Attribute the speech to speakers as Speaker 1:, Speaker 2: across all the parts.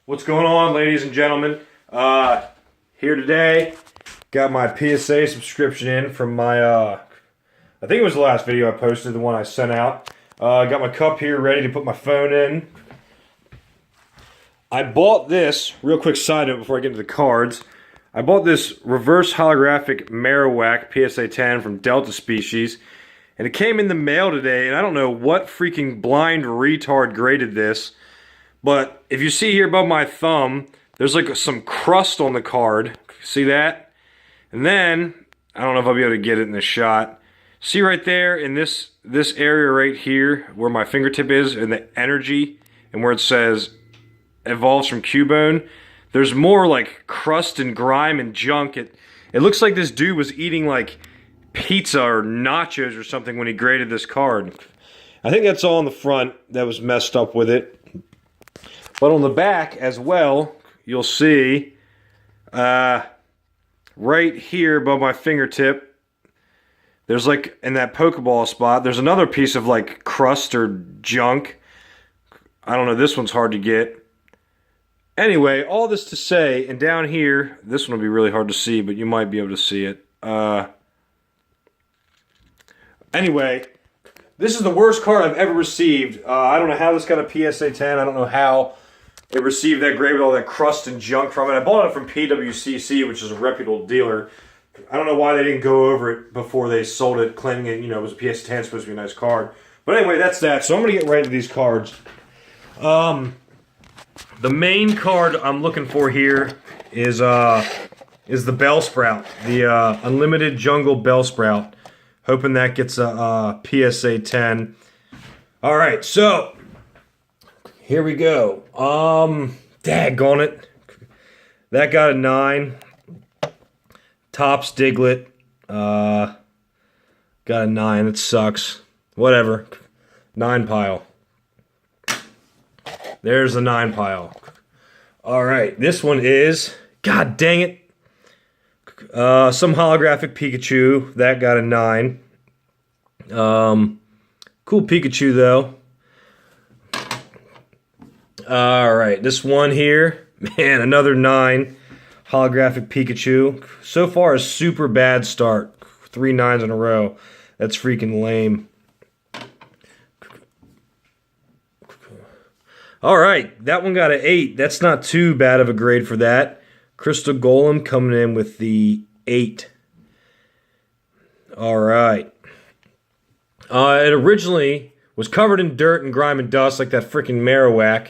Speaker 1: What's going on, ladies and gentlemen? Here today, got my PSA subscription in from my, I think it was the last video I posted, the one I sent out. Got my cup here ready to put my phone in. I bought this, real quick side note before I get into the cards. I bought this reverse holographic Marowak PSA 10 from Delta Species. And it came in the mail today, and I don't know what freaking blind retard graded this. But if you see here above my thumb, there's like some crust on the card. See that? And then, I don't know if I'll be able to get it in this shot. See right there in this area right here, where my fingertip is, and the energy, and where it says, evolves from Cubone. There's more like crust and grime and junk. It looks like this dude was eating like pizza or nachos or something when he graded this card. I think that's all on the front that was messed up with it. But on the back as well, you'll see right here above my fingertip, there's like in that Pokeball spot, there's another piece of like crust or junk. I don't know, this one's hard to get. Anyway, all this to say, and down here, this one will be really hard to see, but you might be able to see it. Anyway, this is the worst card I've ever received. I don't know how this got a PSA 10. I don't know how it received that grade with all that crust and junk from it. I bought it from PWCC, which is a reputable dealer. I don't know why they didn't go over it before they sold it, claiming it, you know, it was a PSA 10, supposed to be a nice card. But anyway, that's that. So I'm going to get right into these cards. The main card I'm looking for here is the Bellsprout, the Unlimited Jungle Bellsprout. Hoping that gets a PSA 10. All right, so here we go. Daggone it. That got a 9. Topps Diglett got a 9. It sucks. Whatever. 9 pile. There's the 9 pile. All right, this one is, god dang it, some holographic Pikachu. That got a 9. Cool Pikachu though. Alright, this one here, man, another 9. Holographic Pikachu. So far a super bad start. 3 9s in a row. That's freaking lame. Alright, that one got an 8. That's not too bad of a grade for that. Crystal Golem coming in with the 8. Alright. It originally was covered in dirt and grime and dust like that freaking Marowak.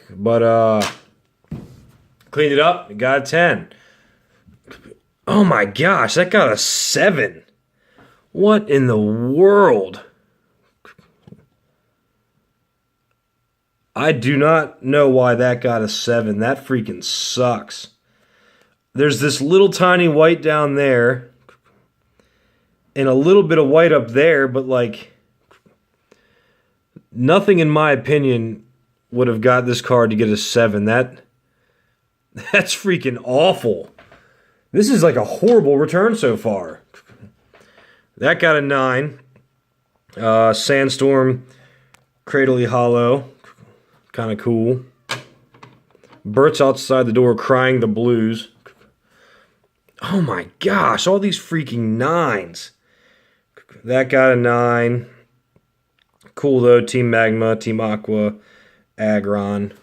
Speaker 1: But, cleaned it up. It got a 10. Oh my gosh, that got a 7. What in the world? I do not know why that got a 7. That freaking sucks. There's this little tiny white down there, and a little bit of white up there, but like, nothing in my opinion would have got this card to get a 7. That's freaking awful. This is like a horrible return so far. That got a 9. Sandstorm, Cradley Hollow, kind of cool. Bert's outside the door crying the blues. Oh my gosh, all these freaking 9s. That got a 9. Cool though, Team Magma, Team Aqua, Aggron.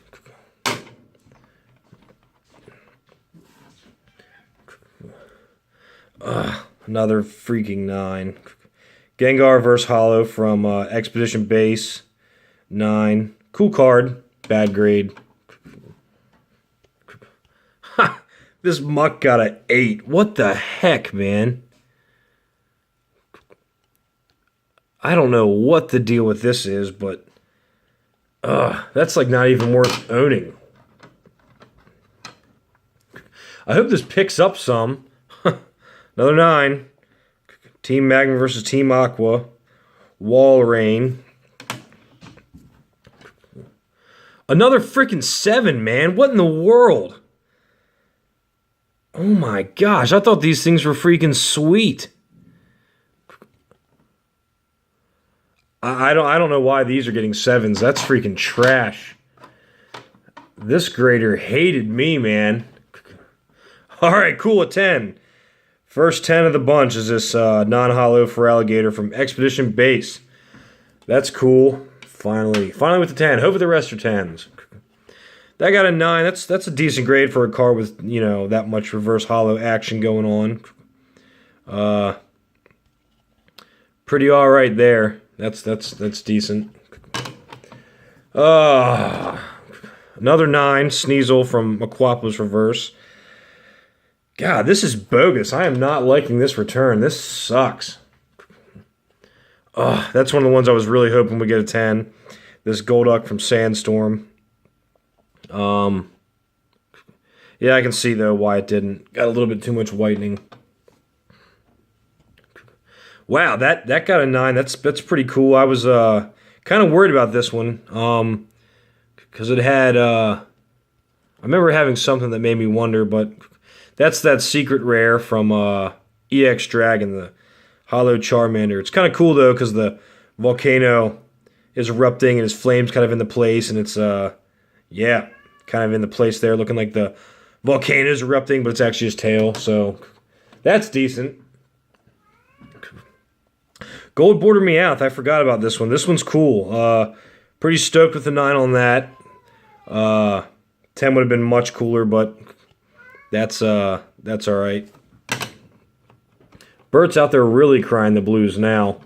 Speaker 1: Another freaking 9. Gengar vs. Hollow from Expedition Base, 9. Cool card, bad grade. Ha! This muck got an 8. What the heck, man? I don't know what the deal with this is, but that's like not even worth owning. I hope this picks up some. Another 9. Team Magma versus Team Aqua. Walrein. Another freaking 7, man. What in the world? Oh my gosh, I thought these things were freaking sweet. I don't know why these are getting 7s. That's freaking trash. This grader hated me, man. Alright, cool, a 10. First 10 of the bunch is this non-hollow for alligator from Expedition Base. That's cool. Finally with the 10. Hopefully the rest are 10s. That got a 9. That's a decent grade for a card with, you know, that much reverse hollow action going on. Pretty alright there. That's decent. Another 9, Sneasel from Aquapolis Reverse. God, this is bogus. I am not liking this return. This sucks. That's one of the ones I was really hoping would get a 10. This Golduck from Sandstorm. Yeah, I can see, though, why it didn't. Got a little bit too much whitening. Wow, that got a 9. That's pretty cool. I was kind of worried about this one. Because it had... I remember having something that made me wonder, but... That's that secret rare from EX Dragon, the Hollow Charmander. It's kind of cool, though, because the volcano is erupting and his flame's kind of in the place, and it's, yeah, kind of in the place there, looking like the volcano's erupting, but it's actually his tail, so that's decent. Gold Border Meowth, I forgot about this one. This one's cool. Pretty stoked with the 9 on that. 10 would have been much cooler, but... That's alright. Bert's out there really crying the blues now.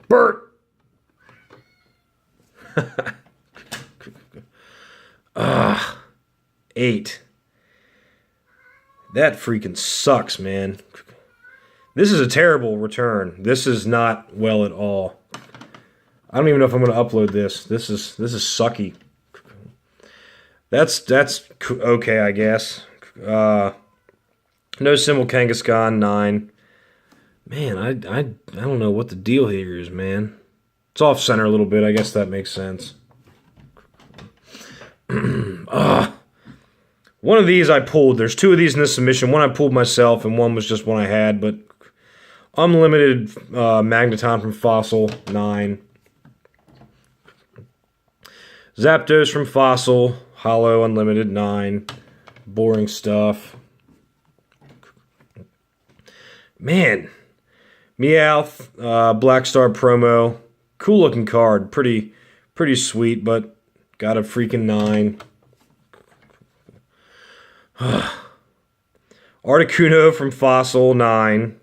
Speaker 1: Bert! 8. That freaking sucks, man. This is a terrible return. This is not well at all. I don't even know if I'm going to upload this. This is sucky. That's okay, I guess. No Symbol Kangaskhan, 9. Man, I don't know what the deal here is, man. It's off center a little bit. I guess that makes sense. One of these I pulled. There's 2 of these in this submission. One I pulled myself, and one was just one I had. But Unlimited Magneton from Fossil, 9. Zapdos from Fossil, Hollow Unlimited, 9. Boring stuff. Man. Meowth, Black Star promo. Cool looking card. Pretty sweet, but got a freaking 9. Articuno from Fossil, 9.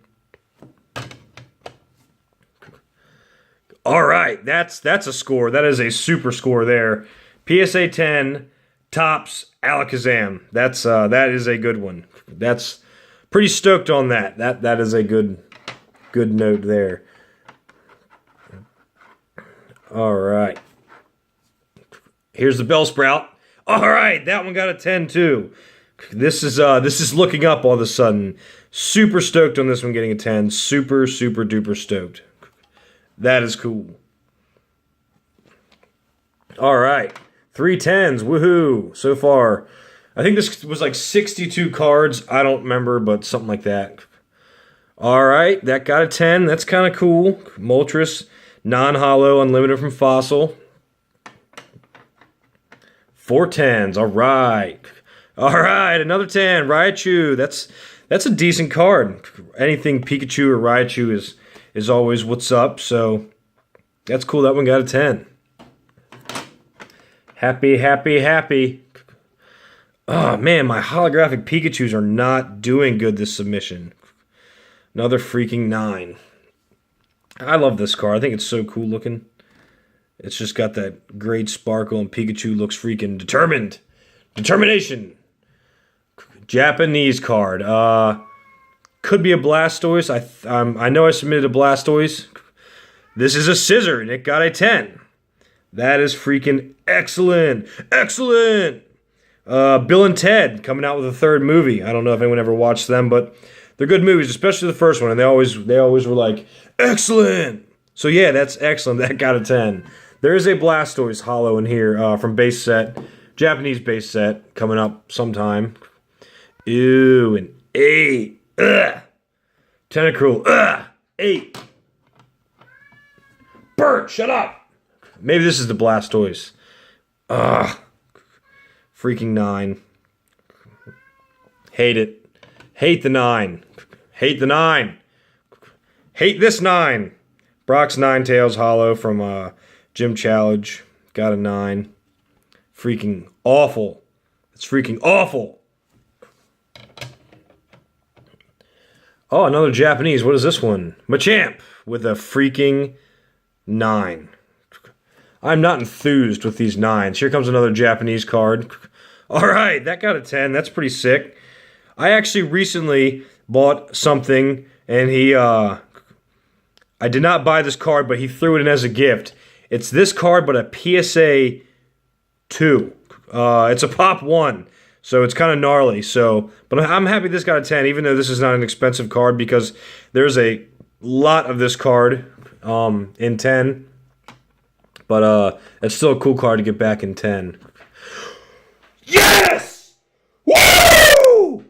Speaker 1: Alright, that's a score. That is a super score there. PSA 10, Tops, Alakazam. That is a good one. That's pretty stoked on that. That is a good note there. All right. Here's the Bellsprout. All right, that one got a 10 too. This is looking up all of a sudden. Super stoked on this one getting a 10. Super duper stoked. That is cool. All right. 3 10s, woohoo, so far. I think this was like 62 cards. I don't remember, but something like that. All right, that got a 10. That's kind of cool. Moltres, non-hollow, unlimited from Fossil. 4 10s, all right. All right, another 10, Raichu. That's a decent card. Anything Pikachu or Raichu is always what's up, so that's cool. That one got a 10. Happy. Oh, man, my holographic Pikachus are not doing good this submission. Another freaking 9. I love this card. I think it's so cool looking. It's just got that great sparkle, and Pikachu looks freaking determined. Determination. Japanese card. Could be a Blastoise. I know I submitted a Blastoise. This is a Scizor, and it got a 10. That is freaking excellent. Excellent! Bill and Ted coming out with a 3rd movie. I don't know if anyone ever watched them, but they're good movies, especially the first one, and they always were like, excellent! So yeah, that's excellent. That got a 10. There is a Blastoise hollow in here from base set. Japanese base set coming up sometime. Ew, an 8. Ugh. Tentacruel. Ugh. 8. Bert, shut up! Maybe this is the Blastoise. Ugh. Freaking 9. Hate it. Hate the 9. Hate the 9. Hate this 9. Brock's Ninetales Hollow from Gym Challenge. Got a 9. Freaking awful. It's freaking awful. Oh, another Japanese. What is this one? Machamp with a freaking 9. I'm not enthused with these 9s. Here comes another Japanese card. Alright, that got a 10. That's pretty sick. I actually recently bought something, and I did not buy this card, but he threw it in as a gift. It's this card, but a PSA 2. It's a Pop 1, so it's kind of gnarly. But I'm happy this got a 10, even though this is not an expensive card, because there's a lot of this card in 10. But it's still a cool card to get back in 10. Yes! Woo!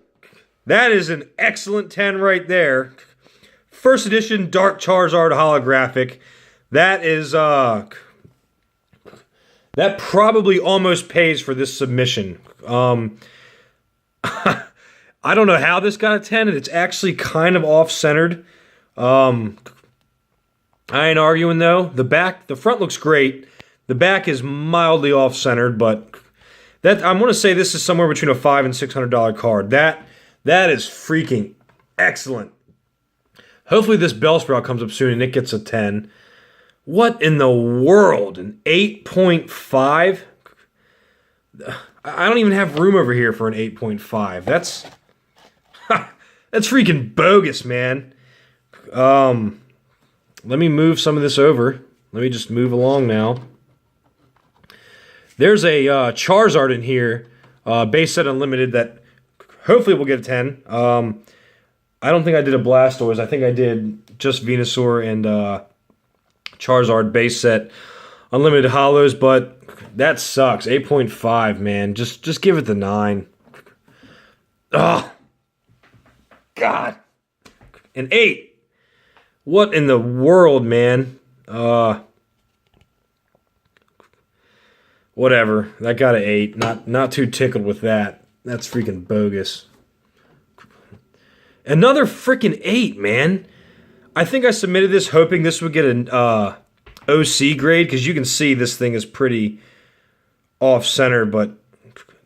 Speaker 1: That is an excellent 10 right there. First edition Dark Charizard holographic. That is that probably almost pays for this submission. I don't know how this got a 10, and it's actually kind of off-centered. I ain't arguing though. The front looks great. The back is mildly off-centered, but I'm gonna say this is somewhere between a $500 and $600 card. That is freaking excellent. Hopefully this Bellsprout comes up soon and it gets a 10. What in the world? An 8.5? I don't even have room over here for an 8.5. That's freaking bogus, man. Let me move some of this over. Let me just move along now. There's a Charizard in here, base set unlimited, that hopefully will get a 10. I don't think I did a Blastoise. I think I did just Venusaur and Charizard base set unlimited hollows, but that sucks. 8.5, man. Just give it the 9. Oh, God. An 8. What in the world, man? Whatever. That got an 8. Not too tickled with that. That's freaking bogus. Another freaking 8, man. I think I submitted this hoping this would get an OC grade, because you can see this thing is pretty off-center, but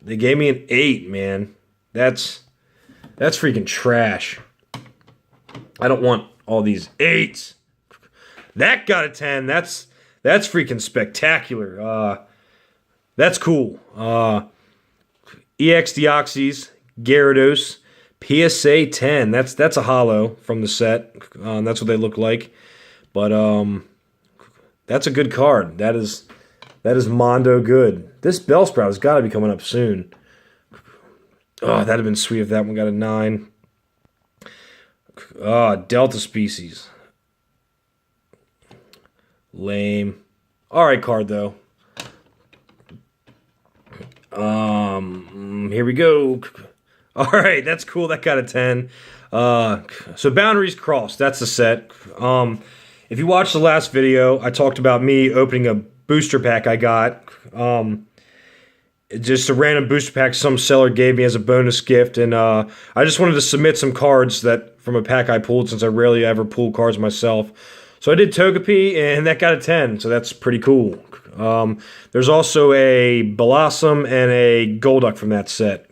Speaker 1: they gave me an 8, man. That's freaking trash. I don't want all these 8s. That got a 10. That's freaking spectacular. That's cool. EX Deoxys, Gyarados, PSA 10. That's a holo from the set. That's what they look like. But that's a good card. That is Mondo good. This Bellsprout has got to be coming up soon. Oh, that'd have been sweet if that one got a 9. Delta Species. Lame. Alright card, though. Here we go. Alright, that's cool. That got a 10. So Boundaries Crossed. That's the set. If you watched the last video, I talked about me opening a booster pack I got. Just a random booster pack some seller gave me as a bonus gift, and I just wanted to submit some cards from a pack I pulled, since I rarely ever pull cards myself. So I did Togepi, and that got a 10, so that's pretty cool. There's also a Blossom and a Golduck from that set.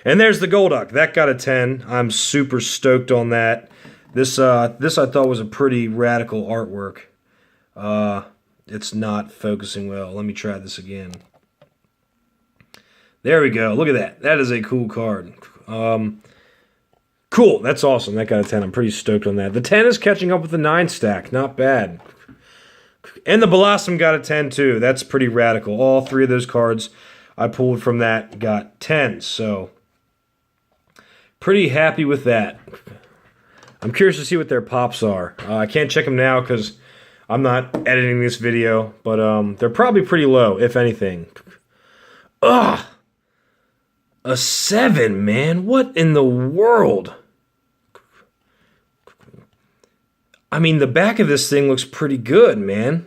Speaker 1: And there's the Golduck. That got a 10. I'm super stoked on that. This I thought was a pretty radical artwork. It's not focusing well. Let me try this again. There we go. Look at that. That is a cool card. Cool. That's awesome. That got a 10. I'm pretty stoked on that. The 10 is catching up with the 9 stack. Not bad. And the Blossom got a 10 too. That's pretty radical. All 3 of those cards I pulled from that got 10. So, pretty happy with that. I'm curious to see what their pops are. I can't check them now because I'm not editing this video. But they're probably pretty low, if anything. Ugh! A 7, man. What in the world? I mean, the back of this thing looks pretty good, man.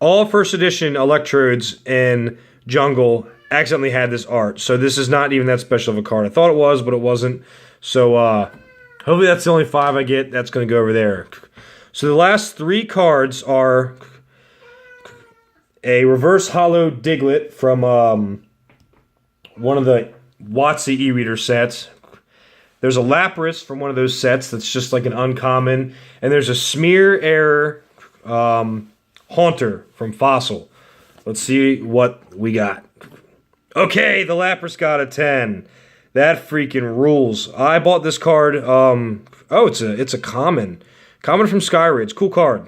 Speaker 1: all first edition electrodes in Jungle accidentally had this art. So this is not even that special of a card. I thought it was, but it wasn't. So hopefully that's the only 5 I get. That's going to go over there. So the last 3 cards are a reverse hollow Diglett from one of the WotC e-reader sets. There's a Lapras from one of those sets that's just like an uncommon. And there's a Smear Error Haunter from Fossil. Let's see what we got. Okay, the Lapras got a 10. That freaking rules. I bought this card. Oh, it's a common. Common from Skyray. It's a cool card.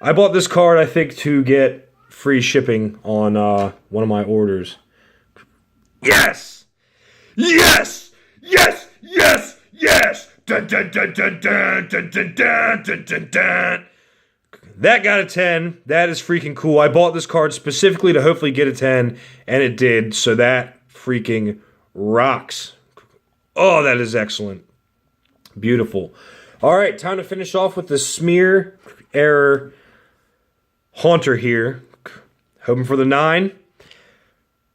Speaker 1: I bought this card, I think, to get free shipping on one of my orders. Yes! Yes! Yes! Yes! Yes! Dun, dun, dun, dun, dun, dun, dun, dun, dun, dun, dun. That got a 10. That is freaking cool. I bought this card specifically to hopefully get a 10, and it did, so that freaking rocks. Oh, that is excellent. Beautiful. All right, time to finish off with the Smear Error Haunter here. Hoping for the 9.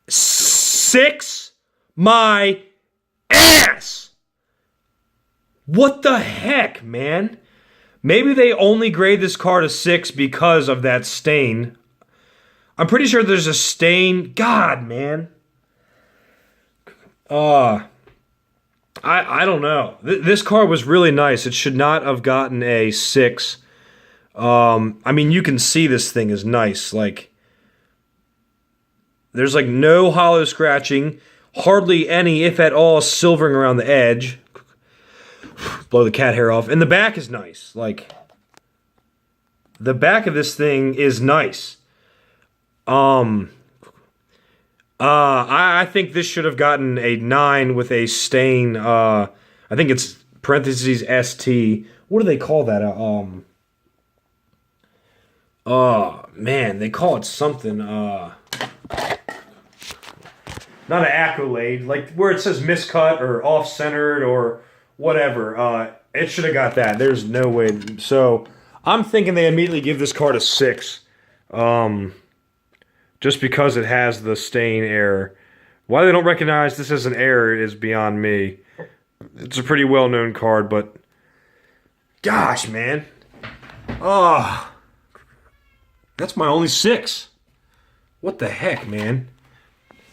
Speaker 1: 6 my ass! What the heck, man? Maybe they only grade this card a 6 because of that stain. I'm pretty sure there's a stain. God, man. I don't know. This card was really nice. It should not have gotten a 6. I mean, you can see this thing is nice. Like, there's like no hollow scratching, hardly any, if at all, silvering around the edge. Blow the cat hair off. And the back is nice. Like, the back of this thing is nice. I think this should have gotten a 9 with a stain. I think it's parentheses ST. What do they call that? Oh, man, they call it something. Not an accolade. Like, where it says miscut or off-centered or whatever. It should have got that. There's no way. So, I'm thinking they immediately give this card a 6. Just because it has the stain error. Why they don't recognize this as an error is beyond me. It's a pretty well-known card, but gosh, man. Oh, that's my only 6. What the heck, man?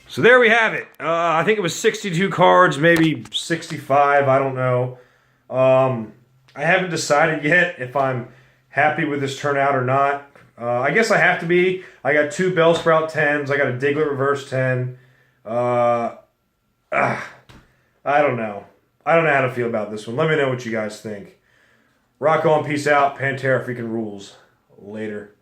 Speaker 1: So there we have it. I think it was 62 cards, maybe 65, I don't know. I haven't decided yet if I'm happy with this turnout or not. I guess I have to be. I got 2 Bellsprout 10s. I got a Diglett reverse 10. I don't know. I don't know how to feel about this one. Let me know what you guys think. Rock on, peace out. Pantera freaking rules. Later.